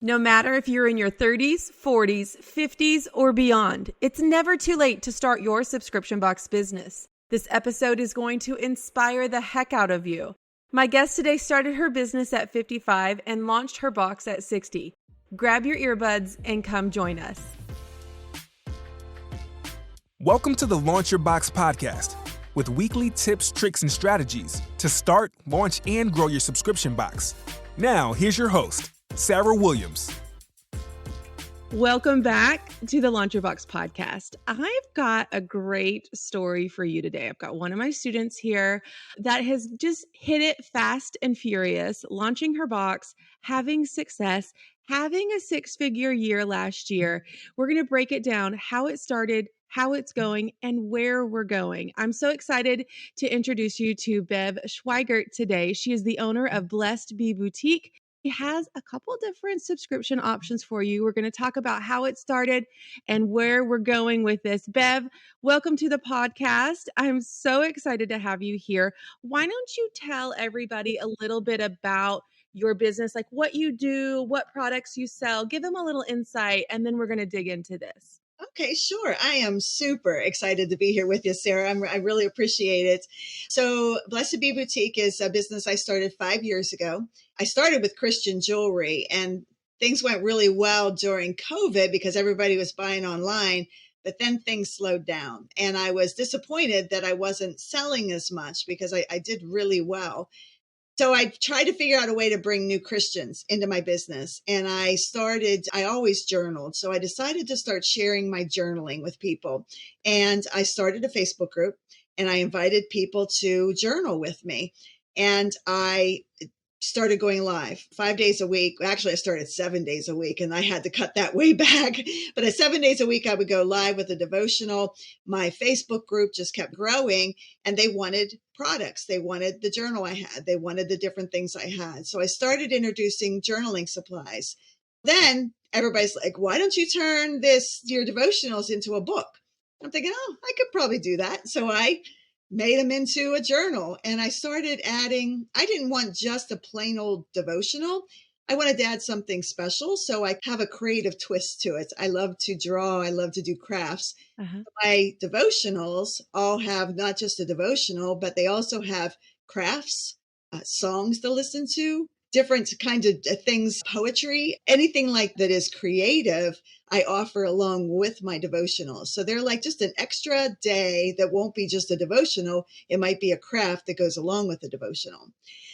No matter if you're in your 30s, 40s, 50s, or beyond, it's never too late to start your subscription box business. This episode is going to inspire the heck out of you. My guest today started her business at 55 and launched her box at 60. Grab your earbuds and come join us. Welcome to the Launch Your Box podcast, with weekly tips, tricks, and strategies to start, launch, and grow your subscription box. Now, here's your host, Sarah Williams. Welcome back to the Launch Your Box podcast. I've got a great story for you today. I've got one of my students here that has just hit it fast and furious, launching her box, having success, having a six-figure year last year. We're going to break it down, how it started, how it's going, and where we're going. I'm so excited to introduce you to Bev Schweigert today. She is the owner of Blessed Bee Boutique. He has a couple different subscription options for you. We're going to talk about how it started and where we're going with this. Bev, welcome to the podcast. I'm so excited to have you here. Why don't you tell everybody a little bit about your business, like what you do, what products you sell, give them a little insight, and then we're going to dig into this. Okay, sure. I am super excited to be here with you, Sarah. I really appreciate it. So Blessed Bee Boutique is a business I started 5 years ago. I started with Christian jewelry, and things went really well during COVID because everybody was buying online, but then things slowed down. And I was disappointed that I wasn't selling as much because I did really well. So I tried to figure out a way to bring new Christians into my business. And I always journaled. So I decided to start sharing my journaling with people. And I started a Facebook group and I invited people to journal with me. And I started going live 5 days a week. Actually, I started 7 days a week and I had to cut that way back. But at 7 days a week, I would go live with a devotional. My Facebook group just kept growing and they wanted products. They wanted the journal I had. They wanted the different things I had. So I started introducing journaling supplies. Then everybody's like, why don't you turn your devotionals into a book? I'm thinking, I could probably do that. So I made them into a journal and I started adding, I didn't want just a plain old devotional. I wanted to add something special. So I have a creative twist to it. I love to draw. I love to do crafts. My devotionals all have not just a devotional, but they also have crafts, songs to listen to, different kinds of things, poetry, anything like that is creative, I offer along with my devotionals. So they're like just an extra day that won't be just a devotional. It might be a craft that goes along with the devotional.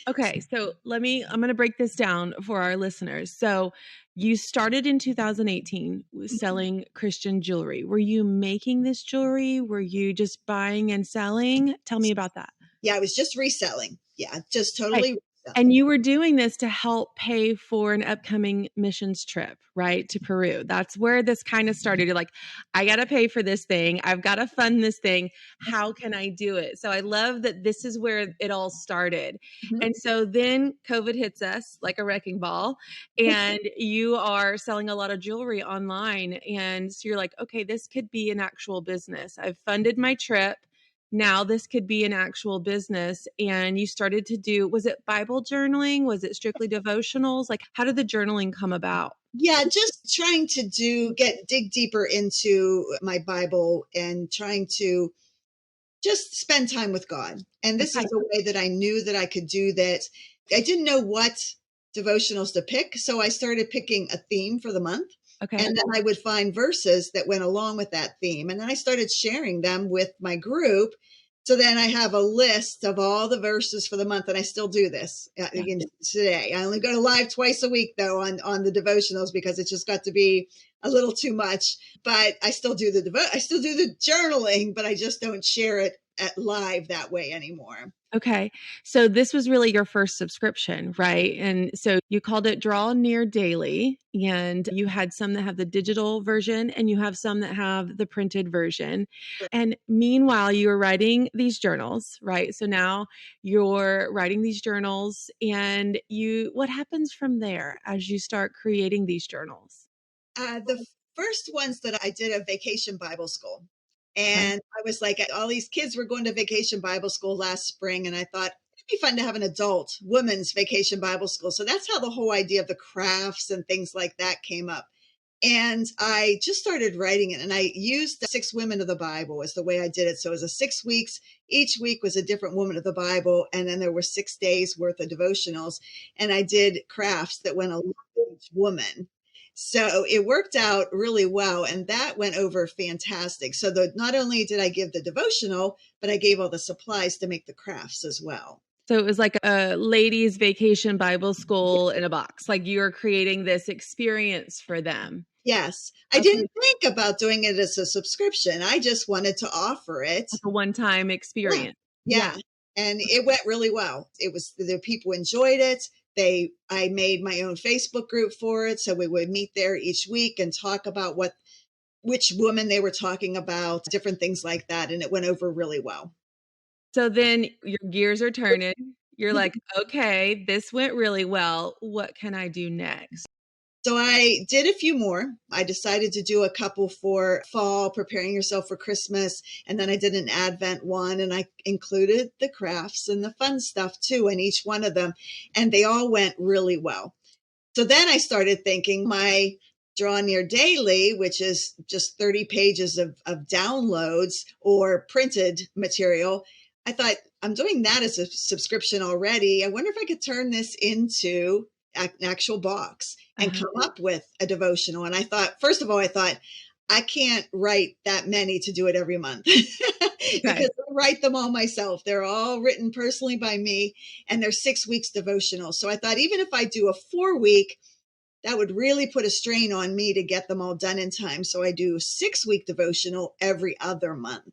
Okay, so I'm going to break this down for our listeners. So you started in 2018 selling Christian jewelry. Were you making this jewelry? Were you just buying and selling? Tell me about that. Yeah, I was just reselling. Yeah, just totally. And you were doing this to help pay for an upcoming missions trip, right? To Peru. That's where this kind of started. You're like, I got to pay for this thing. I've got to fund this thing. How can I do it? So I love that this is where it all started. Mm-hmm. And so then COVID hits us like a wrecking ball and you are selling a lot of jewelry online. And so you're like, okay, this could be an actual business. I've funded my trip. Now this could be an actual business. And you started to do, was it Bible journaling? Was it strictly devotionals? Like, how did the journaling come about? Yeah, just trying to dig deeper into my Bible and trying to just spend time with God. And this is a way that I knew that I could do that. I didn't know what devotionals to pick. So I started picking a theme for the month. Okay. And then I would find verses that went along with that theme. And then I started sharing them with my group. So then I have a list of all the verses for the month. And I still do this today. I only go live twice a week, though, on the devotionals because it just got to be a little too much. But I still do the journaling, but I just don't share it at live that way anymore. Okay. So this was really your first subscription, right? And so you called it Draw Near Daily, and you had some that have the digital version and you have some that have the printed version. And meanwhile, you were writing these journals, right? So now you're writing these journals and what happens from there as you start creating these journals? The first ones that I did a vacation Bible school. And I was like, all these kids were going to vacation Bible school last spring. And I thought, be fun to have an adult women's vacation Bible school. So that's how the whole idea of the crafts and things like that came up. And I just started writing it, and I used the 6 women of the Bible as the way I did it. So it was a 6 weeks. Each week was a different woman of the Bible. And then there were 6 days worth of devotionals. And I did crafts that went along with each woman. So it worked out really well. And that went over fantastic. So not only did I give the devotional, but I gave all the supplies to make the crafts as well. So it was like a ladies' vacation Bible school in a box. Like you're creating this experience for them. Yes. I didn't think about doing it as a subscription. I just wanted to offer it. Like a one-time experience. Yeah. And it went really well. The people enjoyed it. I made my own Facebook group for it. So we would meet there each week and talk about which woman they were talking about, different things like that. And it went over really well. So then your gears are turning. You're like, okay, this went really well. What can I do next? So I did a few more. I decided to do a couple for fall, preparing yourself for Christmas. And then I did an Advent one, and I included the crafts and the fun stuff too in each one of them. And they all went really well. So then I started thinking my Draw Near Daily, which is just 30 pages of downloads or printed material. I thought, I'm doing that as a subscription already. I wonder if I could turn this into an actual box and come up with a devotional. And I thought, first of all, I can't write that many to do it every month because I write them all myself. They're all written personally by me, and they're 6 weeks devotional. So I thought, even if I do a 4-week, that would really put a strain on me to get them all done in time. So I do 6-week devotional every other month.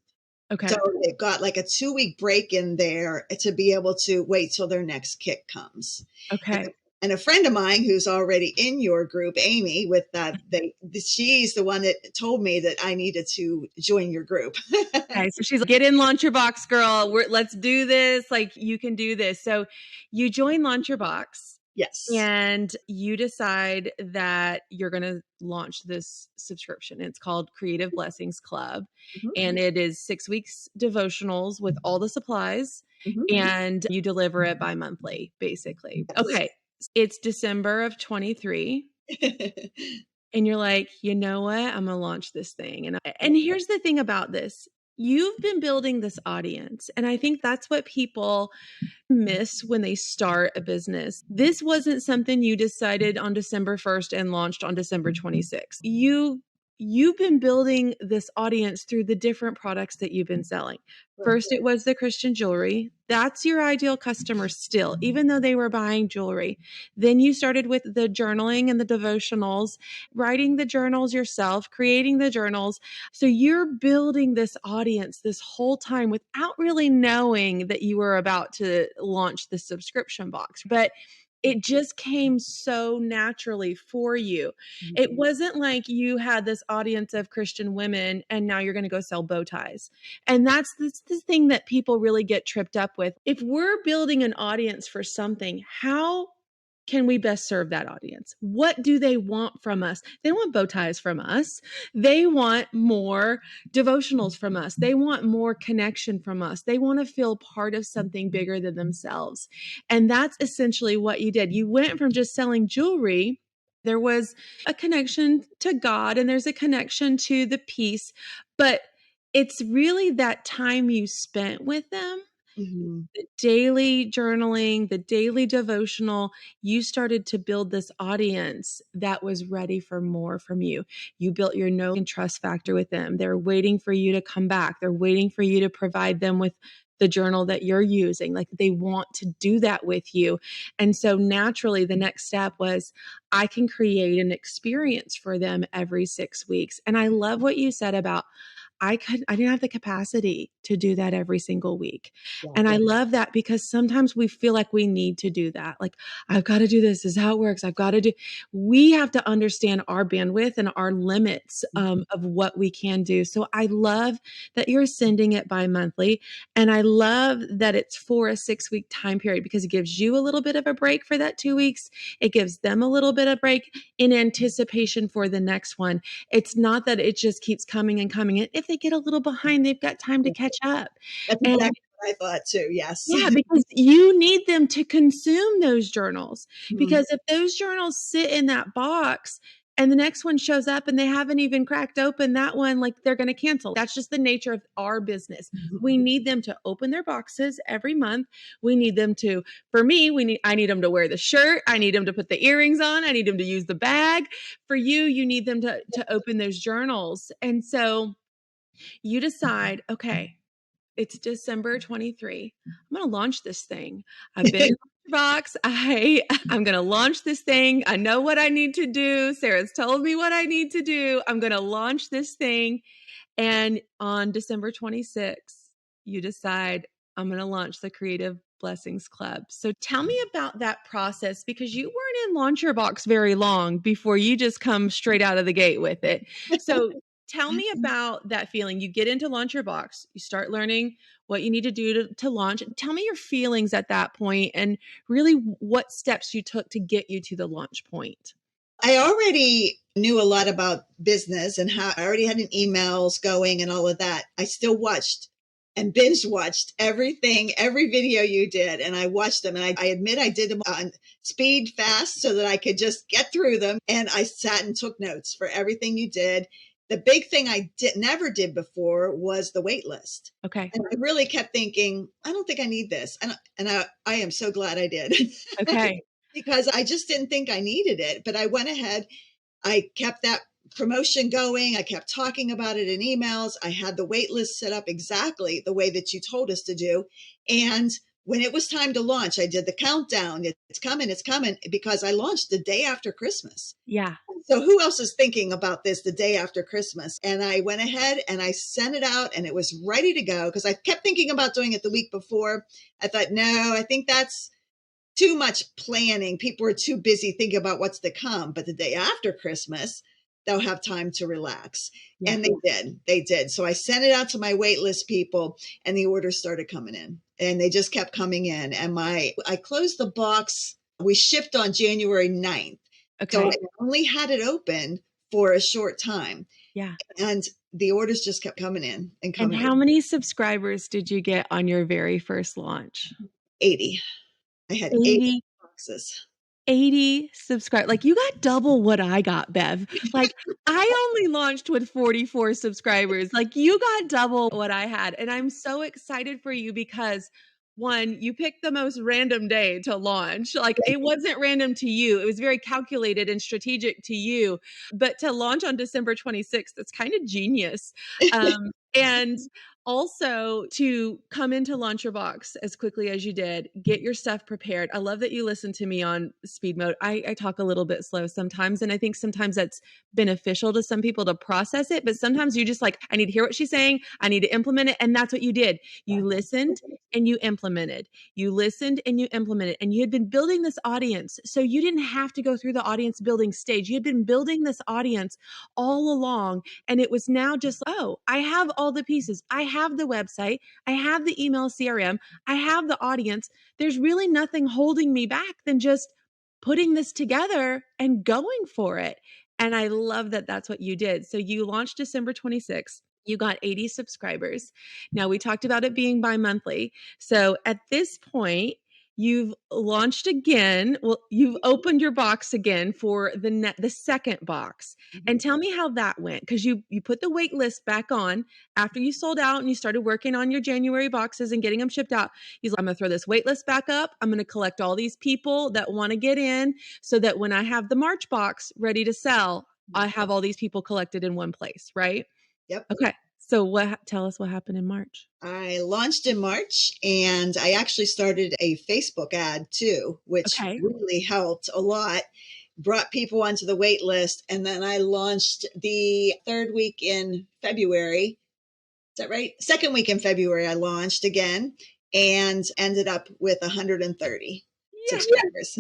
Okay. So they've got like a 2-week break in there to be able to wait till their next kick comes. Okay. And a friend of mine who's already in your group, Amy, with that, she's the one that told me that I needed to join your group. Okay, so she's like, get in Launch Your Box, girl. Let's do this. Like, you can do this. So you join Launch Your Box. Yes. And you decide that you're going to launch this subscription. It's called Creative Blessings Club. And it is 6 weeks devotionals with all the supplies. And you deliver it bi-monthly, basically. Okay. It's December of 23. And you're like, you know what? I'm going to launch this thing. And here's the thing about this. You've been building this audience. And I think that's what people miss when they start a business. This wasn't something you decided on December 1st and launched on December 26th. You've been building this audience through the different products that you've been selling. First, it was the Christian jewelry. That's your ideal customer still, even though they were buying jewelry. Then you started with the journaling and the devotionals, writing the journals yourself, creating the journals. So you're building this audience this whole time without really knowing that you were about to launch the subscription box. But it just came so naturally for you. It wasn't like you had this audience of Christian women and now you're going to go sell bow ties. And that's the thing that people really get tripped up with. If we're building an audience for something, how can we best serve that audience? What do they want from us? They want bow ties from us. They want more devotionals from us. They want more connection from us. They want to feel part of something bigger than themselves. And that's essentially what you did. You went from just selling jewelry. There was a connection to God and there's a connection to the peace, but it's really that time you spent with them. The daily journaling, the daily devotional, you started to build this audience that was ready for more from you. You built your know and trust factor with them. They're waiting for you to come back. They're waiting for you to provide them with the journal that you're using. Like they want to do that with you. And so naturally, the next step was I can create an experience for them every 6 weeks. And I love what you said about I didn't have the capacity to do that every single week. And I love that because sometimes we feel like we need to do that. Like, I've got to do this. This is how it works. We have to understand our bandwidth and our limits of what we can do. So I love that you're sending it bi-monthly. And I love that it's for a 6-week time period because it gives you a little bit of a break for that 2 weeks. It gives them a little bit of break in anticipation for the next one. It's not that it just keeps coming and coming. If they get a little behind, they've got time to catch up. That's And exactly I thought too. Yes. Yeah, because you need them to consume those journals. Mhm. Because if those journals sit in that box and the next one shows up and they haven't even cracked open that one, like they're going to cancel. That's just the nature of our business. We need them to open their boxes every month. We need them to, for me, I need them to wear the shirt. I need them to put the earrings on. I need them to use the bag. For you, you need them to open those journals. And so you decide, okay, it's December 23. I'm going to launch this thing. I've been in the box. I'm going to launch this thing. I know what I need to do. Sarah's told me what I need to do. I'm going to launch this thing. And on December 26th, you decide I'm going to launch the Creative Blessings Club. So tell me about that process, because you weren't in Launch Your Box very long before you just come straight out of the gate with it. So tell me about that feeling. You get into Launch Your Box, you start learning what you need to do to launch. Tell me your feelings at that point and really what steps you took to get you to the launch point. I already knew a lot about business and how I already had an emails going and all of that. I still watched and binge watched everything, every video you did. And I watched them, and I admit I did them on speed fast so that I could just get through them. And I sat and took notes for everything you did. The big thing I never did before was the wait list. Okay. And I really kept thinking, I don't think I need this. And I am so glad I did. Okay. Because I just didn't think I needed it. But I went ahead, I kept that promotion going. I kept talking about it in emails. I had the wait list set up exactly the way that you told us to do. And when it was time to launch, I did the countdown. It's coming, because I launched the day after Christmas. Yeah. So who else is thinking about this the day after Christmas? And I went ahead and I sent it out, and it was ready to go, because I kept thinking about doing it the week before. I thought, no, I think that's too much planning. People are too busy thinking about what's to come. But the day after Christmas, they'll have time to relax. Yeah. And they did. So I sent it out to my wait list people, and the orders started coming in, and they just kept coming in. And I closed the box. We shipped on January 9th. Okay. So I only had it open for a short time. Yeah. And the orders just kept coming in and coming And how in. many subscribers did you get on your very first launch? 80. I had 80 boxes. 80 subscribers. Like, you got double what I got, Bev. Like, I only launched with 44 subscribers. Like, you got double what I had. And I'm so excited for you because, one, you picked the most random day to launch. Like, it wasn't random to you. It was very calculated and strategic to you. But to launch on December 26th, that's kind of genius. And also to come into Launch Your Box as quickly as you did, get your stuff prepared. I love that you listen to me on speed mode. I talk a little bit slow sometimes, and I think sometimes that's beneficial to some people to process it, but sometimes you just like, I need to hear what she's saying. I need to implement it. And that's what you did. You listened and you implemented. You listened and you implemented. And you had been building this audience. So you didn't have to go through the audience building stage. You had been building this audience all along. And it was now just, oh, I have all the pieces. I have the website. I have the email CRM. I have the audience. There's really nothing holding me back than just putting this together and going for it. And I love that that's what you did. So you launched December 26th. You got 80 subscribers. Now, we talked about it being bi-monthly. So at this point, you've launched again. Well, you've opened your box again for the second box. And tell me how that went, because you put the wait list back on after you sold out and you started working on your January boxes and getting them shipped out. He's like, I'm going to throw this wait list back up. I'm going to collect all these people that want to get in so that when I have the March box ready to sell, I have all these people collected in one place, right? Yep. Okay. So tell us what happened in March. I launched in March, and I actually started a Facebook ad too, which really helped a lot, brought people onto the wait list. And then I launched the third week in February. Is that right? Second week in February, I launched again and ended up with 130 subscribers.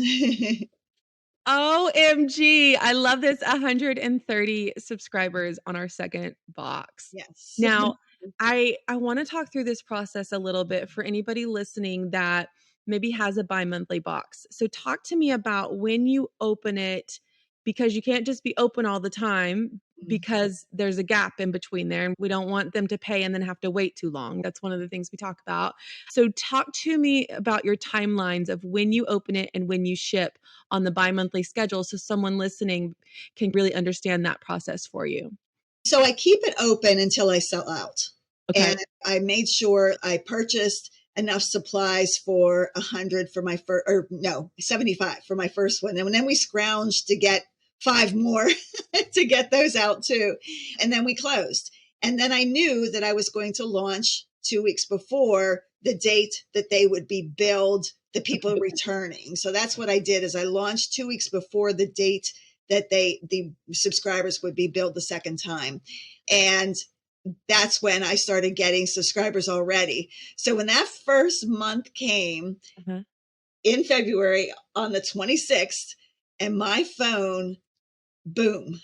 OMG. I love this. 130 subscribers on our second box. Yes. Now, I want to talk through this process a little bit for anybody listening that maybe has a bi-monthly box. So talk to me about when you open it, because you can't just be open all the time. because there's a gap in between there and we don't want them to pay and then have to wait too long. That's one of the things we talk about. So talk to me about your timelines of when you open it and when you ship on the bi-monthly schedule so someone listening can really understand that process for you. So I keep it open until I sell out. Okay. And I made sure I purchased enough supplies for 100 for my first, or no, 75 for my first one. And then we scrounged to get 5 more to get those out too. And then we closed. And then I knew that I was going to launch 2 weeks before the date that they would be billed, the people returning. So that's what I did is I launched 2 weeks before the date that the subscribers would be billed the second time. And that's when I started getting subscribers already. So when that first month came in February on the 26th, and my phone, boom,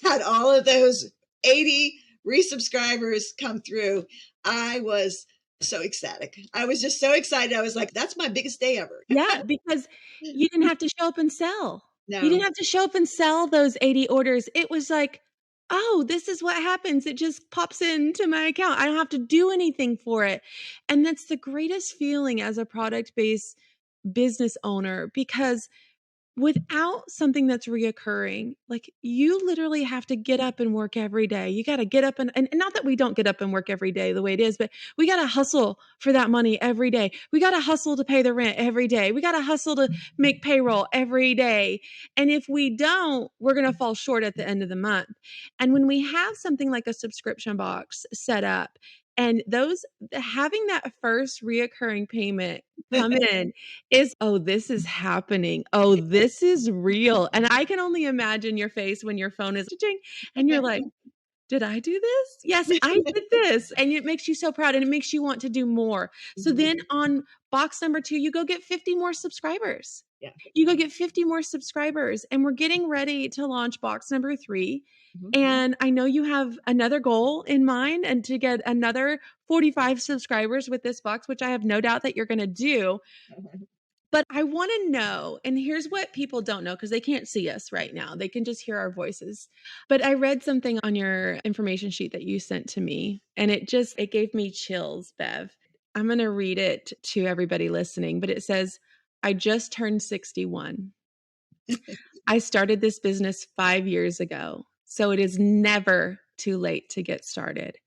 had all of those 80 resubscribers come through, I was so ecstatic. I was just so excited. I was like, that's my biggest day ever. Yeah, because you didn't have to show up and sell. You didn't No. have to show up and sell those 80 orders. It was like, oh, this is what happens. It just pops into my account. I don't have to do anything for it. And that's the greatest feeling as a product-based business owner because without something that's reoccurring, like you literally have to get up and work every day. You got to get up and not that we don't get up and work every day the way it is, but we got to hustle for that money every day. We got to hustle to pay the rent every day. We got to hustle to make payroll every day. And if we don't, we're going to fall short at the end of the month. And when we have something like a subscription box set up, and those having that first reoccurring payment come in is, oh, this is happening. Oh, this is real. And I can only imagine your face when your phone is ching and you're like, did I do this? Yes, I did this. And it makes you so proud and it makes you want to do more. So then on box number 2, you go get 50 more subscribers. Yeah. You go get 50 more subscribers and we're getting ready to launch box number 3. And I know you have another goal in mind and to get another 45 subscribers with this box, which I have no doubt that you're going to do. But I want to know, and here's what people don't know because they can't see us right now. They can just hear our voices. But I read something on your information sheet that you sent to me, and it gave me chills, Bev. I'm going to read it to everybody listening, but it says, I just turned 61. I started this business 5 years ago, so it is never too late to get started.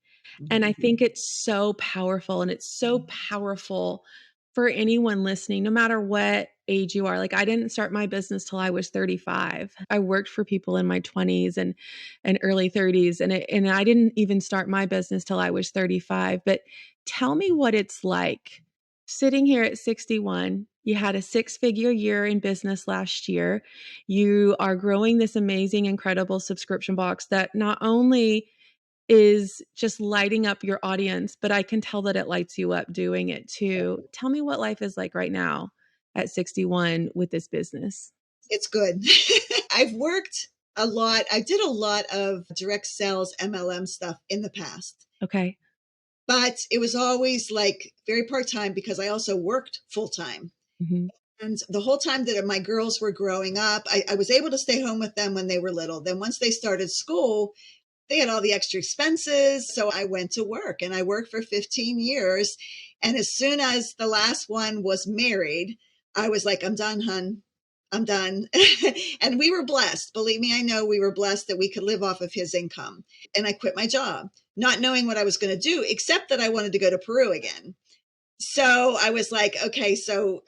And I think it's so powerful, and it's so powerful for anyone listening, no matter what age you are. Like I didn't start my business till I was 35. I worked for people in my 20s and early 30s, and I didn't even start my business till I was 35. But tell me what it's like sitting here at 61. You had a 6-figure year in business last year. You are growing this amazing, incredible subscription box that not only is just lighting up your audience, but I can tell that it lights you up doing it too. Tell me what life is like right now at 61 with this business. It's good. I've worked a lot. I did a lot of direct sales MLM stuff in the past. Okay. But it was always like very part-time because I also worked full-time. And the whole time that my girls were growing up, I was able to stay home with them when they were little. Then once they started school, they had all the extra expenses. So I went to work and I worked for 15 years. And as soon as the last one was married, I was like, I'm done, hun. I'm done. And we were blessed. Believe me, I know we were blessed that we could live off of his income. And I quit my job, not knowing what I was going to do, except that I wanted to go to Peru again. So I was like, okay, so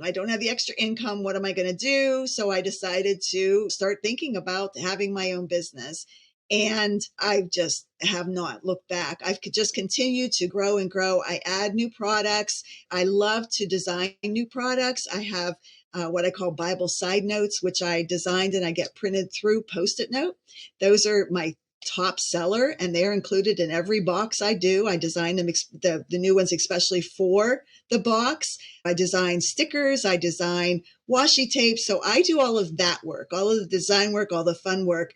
I don't have the extra income. What am I going to do? So I decided to start thinking about having my own business. And I just have not looked back. I've just continued to grow and grow. I add new products. I love to design new products. I have what I call Bible side notes, which I designed and I get printed through Post-it note. Those are my top seller and they're included in every box I do. I design them, the new ones, especially for the box. I design stickers. I design washi tape. So I do all of that work, all of the design work, all the fun work.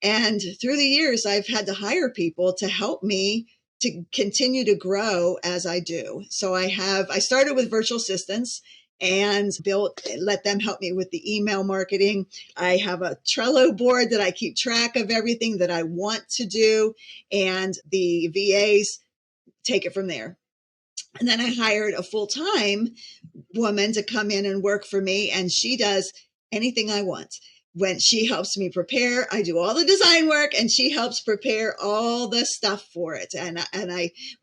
And through the years, I've had to hire people to help me to continue to grow as I do. So I started with virtual assistants and let them help me with the email marketing. I have a Trello board that I keep track of everything that I want to do, and the VAs take it from there. And then I hired a full-time woman to come in and work for me, and she does anything I want. When she helps me prepare, I do all the design work, and she helps prepare all the stuff for it. And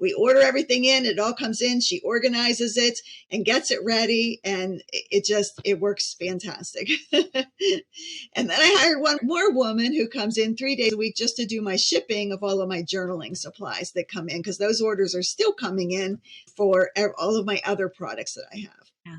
we order everything in, it all comes in, she organizes it and gets it ready, and it works fantastic. And then I hired one more woman who comes in 3 days a week just to do my shipping of all of my journaling supplies that come in, because those orders are still coming in for all of my other products that I have. Yeah.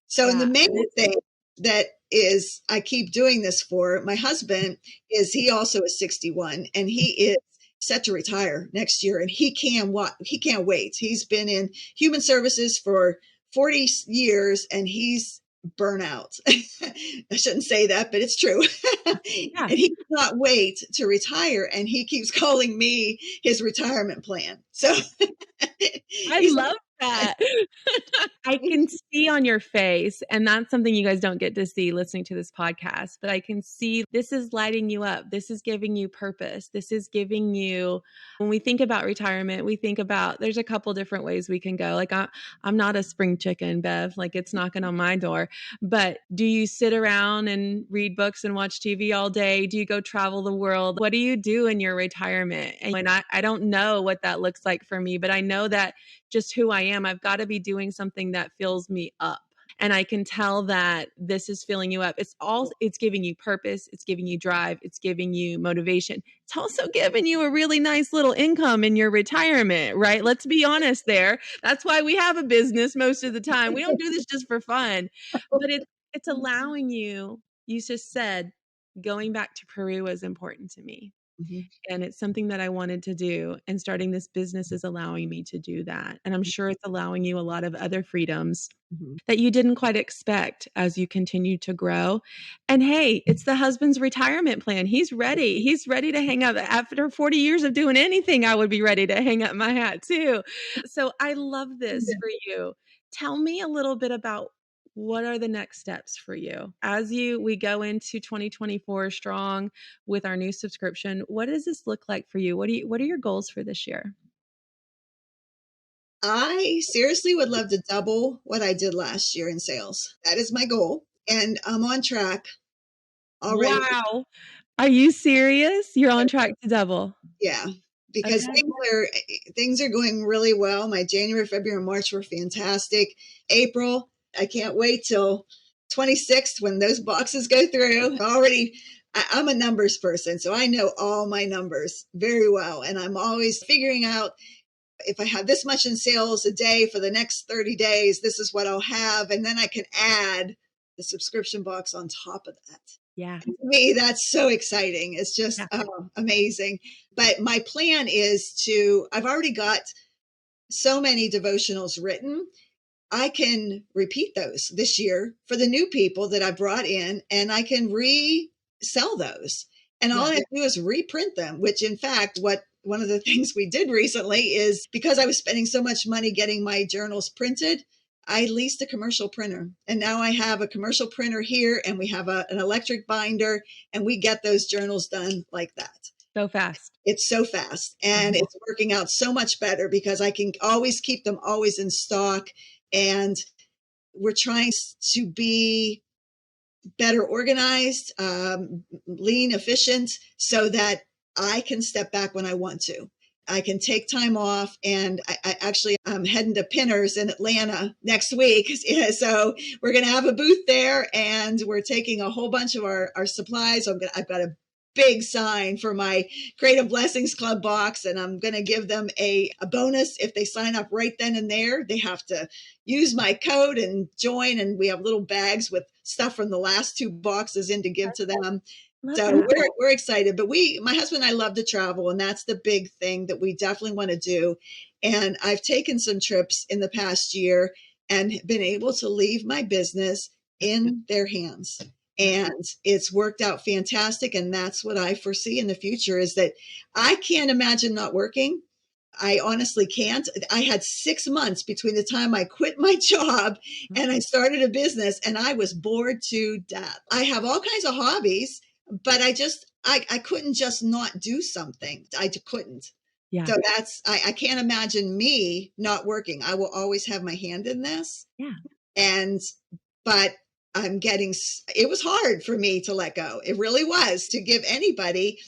So Yeah. the main thing that is, I keep doing this for my husband, he also is 61, and he is set to retire next year, and he can't wait. He's been in human services for 40 years, and he's burnout. I shouldn't say that, but it's true. Yeah. And he cannot wait to retire, and he keeps calling me his retirement plan. So I love that. I can see on your face, and that's something you guys don't get to see listening to this podcast, but I can see this is lighting you up. This is giving you purpose. This is giving you, when we think about retirement, we think about, there's a couple different ways we can go. Like I'm not a spring chicken, Bev, like it's knocking on my door, but do you sit around and read books and watch TV all day? Do you go travel the world? What do you do in your retirement? And I don't know what that looks like for me, but I know that just who I am, I've got to be doing something that fills me up. And I can tell that this is filling you up. It's giving you purpose. It's giving you drive. It's giving you motivation. It's also giving you a really nice little income in your retirement, right? Let's be honest there. That's why we have a business most of the time. We don't do this just for fun, but it's allowing you just said, going back to Peru was important to me. Mm-hmm. And it's something that I wanted to do. And starting this business is allowing me to do that. And I'm sure it's allowing you a lot of other freedoms that you didn't quite expect as you continue to grow. And hey, it's the husband's retirement plan. He's ready. He's ready to hang up. After 40 years of doing anything, I would be ready to hang up my hat too. So I love this for you. Tell me a little bit about what are the next steps for you as we go into 2024 strong with our new subscription? What does this look like for you? What are your goals for this year? I seriously would love to double what I did last year in sales. That is my goal, and I'm on track already. Wow. Are you serious? You're on track to double. Yeah. Because things are going really well. My January, February, March were fantastic. April, I can't wait till 26th when those boxes go through. I'm a numbers person, so I know all my numbers very well. And I'm always figuring out, if I have this much in sales a day for the next 30 days, this is what I'll have. And then I can add the subscription box on top of that. Yeah. And to me, that's so exciting. It's just amazing. But my plan is I've already got so many devotionals written. I can repeat those this year for the new people that I brought in, and I can resell those. And all I have to do is reprint them, which in fact, one of the things we did recently is, because I was spending so much money getting my journals printed, I leased a commercial printer, and now I have a commercial printer here, and we have an electric binder, and we get those journals done like that. So fast. It's so fast, and it's working out so much better because I can always keep them always in stock, and we're trying to be better organized, lean, efficient, so that I can step back when I want to. I can take time off, and I'm heading to Pinners in Atlanta next week. So we're going to have a booth there, and we're taking a whole bunch of our supplies. I've got a big sign for my Creative Blessings Club box, and I'm going to give them a bonus if they sign up right then and there. They have to use my code and join, and we have little bags with stuff from the last 2 boxes in to give to them. So we're excited, but my husband and I love to travel, and that's the big thing that we definitely want to do. And I've taken some trips in the past year and been able to leave my business in their hands. And it's worked out fantastic. And that's what I foresee in the future, is that I can't imagine not working. I honestly can't. I had 6 months between the time I quit my job and I started a business, and I was bored to death. I have all kinds of hobbies, but I couldn't just not do something. I couldn't. Yeah. So I can't imagine me not working. I will always have my hand in this. Yeah. But it was hard for me to let go. It really was, to give anybody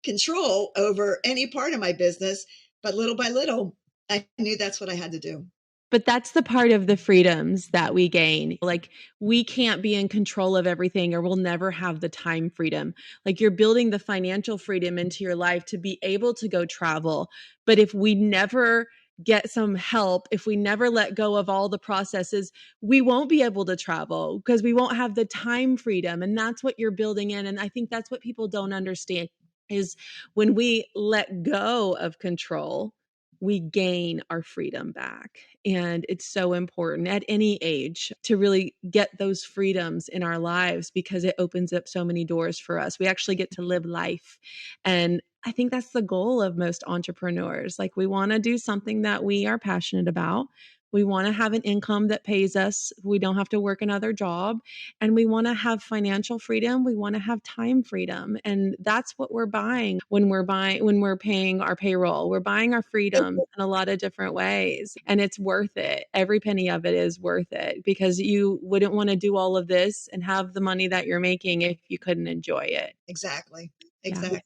control over any part of my business. But little by little, I knew that's what I had to do. But that's the part of the freedoms that we gain. Like, we can't be in control of everything, or we'll never have the time freedom. Like, you're building the financial freedom into your life to be able to go travel. But if we never get some help, if we never let go of all the processes, we won't be able to travel because we won't have the time freedom. And that's what you're building in. And I think that's what people don't understand, is when we let go of control, we gain our freedom back. And it's so important at any age to really get those freedoms in our lives, because it opens up so many doors for us. We actually get to live life. And I think that's the goal of most entrepreneurs. Like, we want to do something that we are passionate about. We want to have an income that pays us. We don't have to work another job. And we want to have financial freedom. We want to have time freedom. And that's what we're buying when we're paying our payroll. We're buying our freedom in a lot of different ways. And it's worth it. Every penny of it is worth it, because you wouldn't want to do all of this and have the money that you're making if you couldn't enjoy it. Exactly. Yeah. Exactly.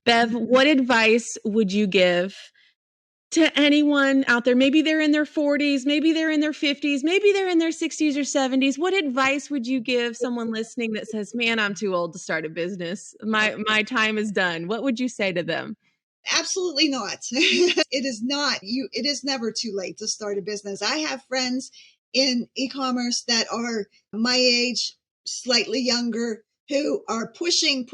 Bev, what advice would you give to anyone out there? Maybe they're in their 40s, maybe they're in their 50s, maybe they're in their 60s or 70s. What advice would you give someone listening that says, man, I'm too old to start a business. My time is done. What would you say to them? Absolutely not. It is never too late to start a business. I have friends in e-commerce that are my age, slightly younger, who are pushing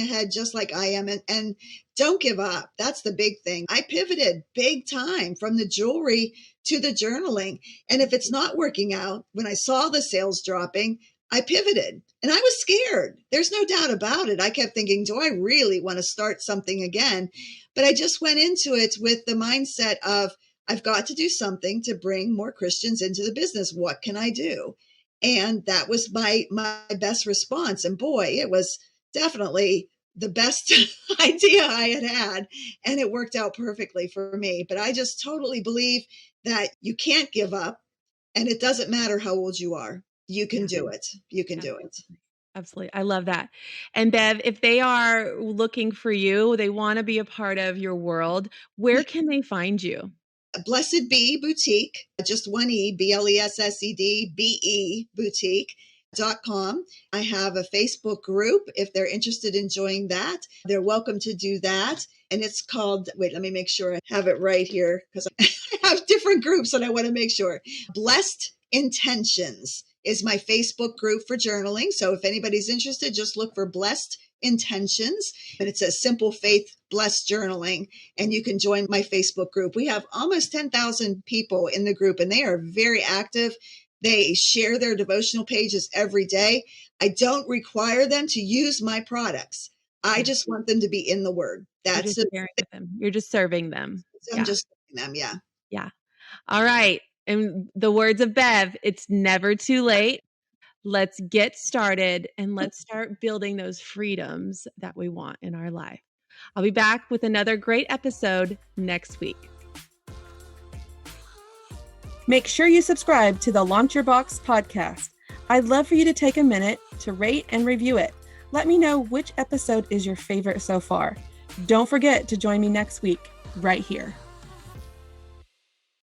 ahead just like I am, and don't give up. That's the big thing. I pivoted big time from the jewelry to the journaling. And if it's not working out, when I saw the sales dropping, I pivoted, and I was scared. There's no doubt about it. I kept thinking, do I really want to start something again? But I just went into it with the mindset of, I've got to do something to bring more Christians into the business. What can I do? And that was my best response. And boy, it was definitely the best idea I had. And it worked out perfectly for me. But I just totally believe that you can't give up. And it doesn't matter how old you are. You can do it. You can do it. Absolutely. I love that. And Bev, if they are looking for you, they want to be a part of your world, where can they find you? Blessed Bee Boutique, just one E, BLESSED, boutique.com. I have a Facebook group. If they're interested in joining that, they're welcome to do that. And it's called, wait, let me make sure I have it right here, because I have different groups and I want to make sure. Blessed Intentions is my Facebook group for journaling. So if anybody's interested, just look for Blessed Intentions, and it says Simple Faith Blessed Journaling, and you can join my Facebook group. We have almost 10,000 people in the group, and they are very active. They share their devotional pages every day. I don't require them to use my products. I just want them to be in the Word. That's it. You're just serving them. I'm just serving them. Yeah. Yeah. All right. In the words of Bev, it's never too late. Let's get started and let's start building those freedoms that we want in our life. I'll be back with another great episode next week. Make sure you subscribe to the Launch Your Box podcast. I'd love for you to take a minute to rate and review it. Let me know which episode is your favorite so far. Don't forget to join me next week right here.